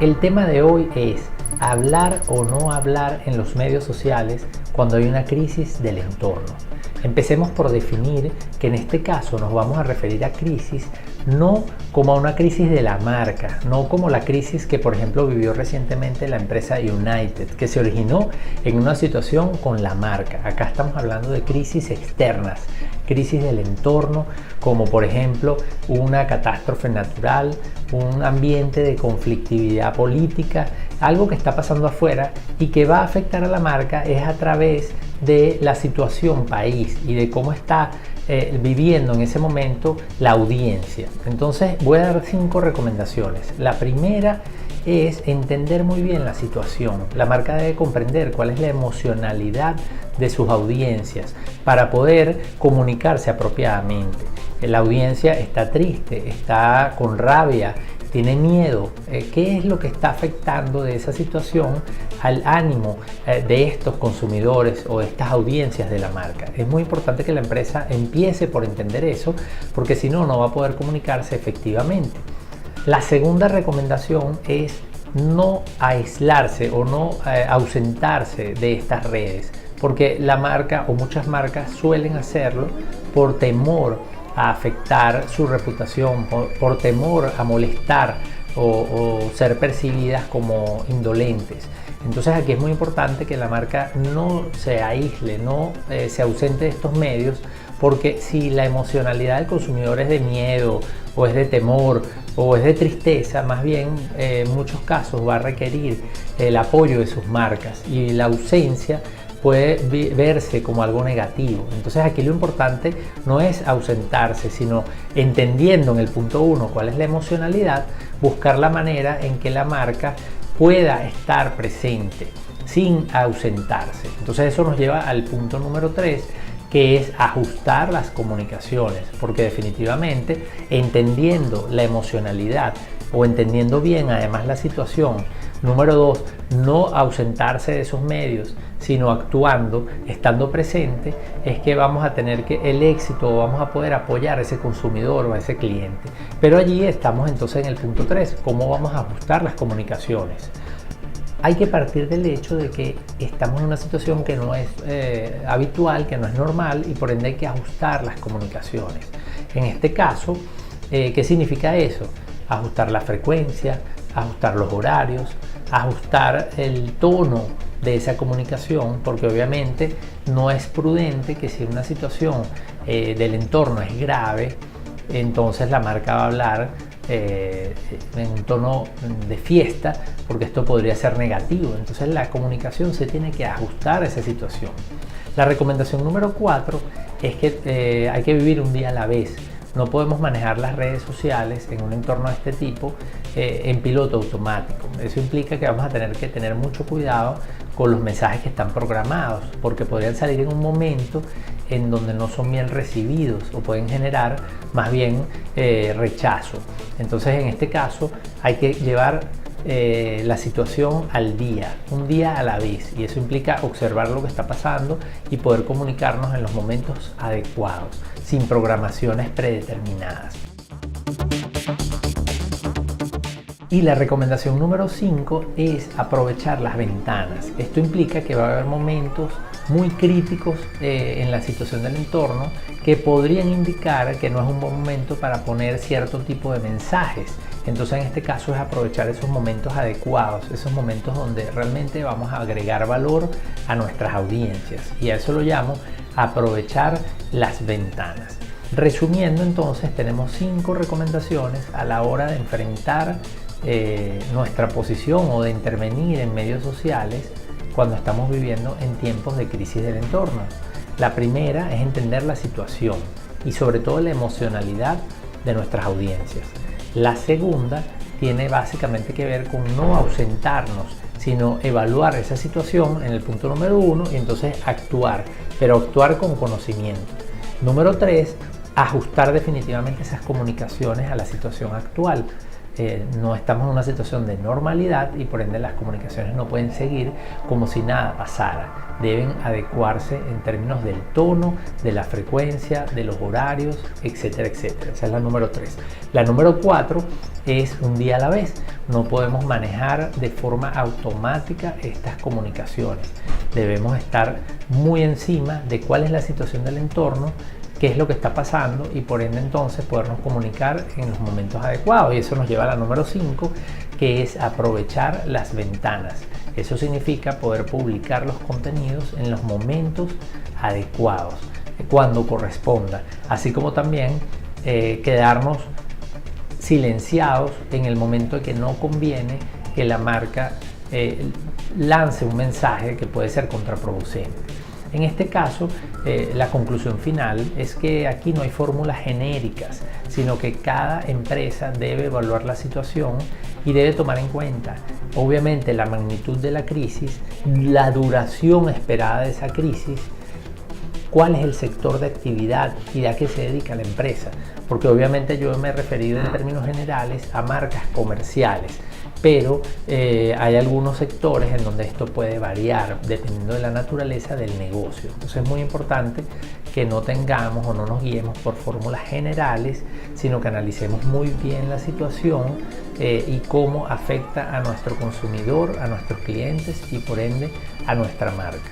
El tema de hoy es hablar o no hablar en los medios sociales cuando hay una crisis del entorno. Empecemos por definir que en este caso nos vamos a referir a crisis no como a una crisis de la marca, no como la crisis que por ejemplo vivió recientemente la empresa United, que se originó en una situación con la marca. Acá estamos hablando de crisis externas, crisis del entorno, como por ejemplo una catástrofe natural, un ambiente de conflictividad política, algo que está pasando afuera y que va a afectar a la marca es a través de la situación país y de cómo está viviendo en ese momento la audiencia. Entonces voy a dar 5 recomendaciones. La primera es entender muy bien la situación. La marca debe comprender cuál es la emocionalidad de sus audiencias para poder comunicarse apropiadamente. La audiencia está triste, está con rabia, tiene miedo. ¿Qué es lo que está afectando de esa situación al ánimo de estos consumidores o de estas audiencias de la marca? Es muy importante que la empresa empiece por entender eso, porque si no, no va a poder comunicarse efectivamente. La segunda recomendación es no aislarse o no ausentarse de estas redes, porque la marca o muchas marcas suelen hacerlo por temor a afectar su reputación, por temor a molestar o ser percibidas como indolentes. Entonces aquí es muy importante que la marca no se aísle, no se ausente de estos medios, porque si la emocionalidad del consumidor es de miedo o es de temor o es de tristeza, más bien en muchos casos va a requerir el apoyo de sus marcas y la ausencia puede verse como algo negativo. Entonces aquí lo importante no es ausentarse, sino entendiendo en el punto 1 cuál es la emocionalidad, buscar la manera en que la marca pueda estar presente sin ausentarse. Entonces eso nos lleva al punto número 3, que es ajustar las comunicaciones, porque definitivamente entendiendo la emocionalidad o entendiendo bien además la situación. Número 2, no ausentarse de esos medios, sino actuando, estando presente, es que vamos a tener el éxito o vamos a poder apoyar a ese consumidor o a ese cliente. Pero allí estamos entonces en el punto 3, ¿cómo vamos a ajustar las comunicaciones? Hay que partir del hecho de que estamos en una situación que no es habitual, que no es normal y por ende hay que ajustar las comunicaciones. En este caso, ¿qué significa eso? Ajustar la frecuencia, ajustar los horarios, ajustar el tono de esa comunicación, porque obviamente no es prudente que si una situación del entorno es grave, entonces la marca va a hablar en un tono de fiesta, porque esto podría ser negativo. Entonces la comunicación se tiene que ajustar a esa situación. La recomendación número 4 es que hay que vivir un día a la vez. No podemos manejar las redes sociales en un entorno de este tipo en piloto automático. Eso implica que vamos a tener que tener mucho cuidado con los mensajes que están programados, porque podrían salir en un momento en donde no son bien recibidos o pueden generar más bien rechazo. Entonces en este caso hay que llevar la situación al día, un día a la vez, y eso implica observar lo que está pasando y poder comunicarnos en los momentos adecuados, sin programaciones predeterminadas. Y la recomendación número 5 es aprovechar las ventanas. Esto implica que va a haber momentos muy críticos en la situación del entorno que podrían indicar que no es un buen momento para poner cierto tipo de mensajes. Entonces en este caso es aprovechar esos momentos adecuados, esos momentos donde realmente vamos a agregar valor a nuestras audiencias, y a eso lo llamo aprovechar las ventanas. Resumiendo, entonces tenemos 5 recomendaciones a la hora de enfrentar nuestra posición o de intervenir en medios sociales cuando estamos viviendo en tiempos de crisis del entorno. La primera es entender la situación y sobre todo la emocionalidad de nuestras audiencias. La segunda tiene básicamente que ver con no ausentarnos, sino evaluar esa situación en el punto número 1 y entonces actuar, pero actuar con conocimiento. Número 3, ajustar definitivamente esas comunicaciones a la situación actual. no estamos en una situación de normalidad y por ende las comunicaciones no pueden seguir como si nada pasara. Deben adecuarse en términos del tono, de la frecuencia, de los horarios, etcétera, etcétera. Esa es la número 3. La número 4 es un día a la vez. No podemos manejar de forma automática estas comunicaciones. Debemos estar muy encima de cuál es la situación del entorno, qué es lo que está pasando y por ende entonces podernos comunicar en los momentos adecuados. Y eso nos lleva a la número 5, que es aprovechar las ventanas. Eso significa poder publicar los contenidos en los momentos adecuados, cuando corresponda, así como también quedarnos silenciados en el momento en que no conviene que la marca lance un mensaje que puede ser contraproducente. En este caso, la conclusión final es que aquí no hay fórmulas genéricas, sino que cada empresa debe evaluar la situación y debe tomar en cuenta, obviamente, la magnitud de la crisis, la duración esperada de esa crisis, cuál es el sector de actividad y a qué se dedica la empresa, porque obviamente yo me he referido en términos generales a marcas comerciales, pero hay algunos sectores en donde esto puede variar dependiendo de la naturaleza del negocio. Entonces es muy importante que no tengamos o no nos guiemos por fórmulas generales, sino que analicemos muy bien la situación y cómo afecta a nuestro consumidor, a nuestros clientes y por ende a nuestra marca.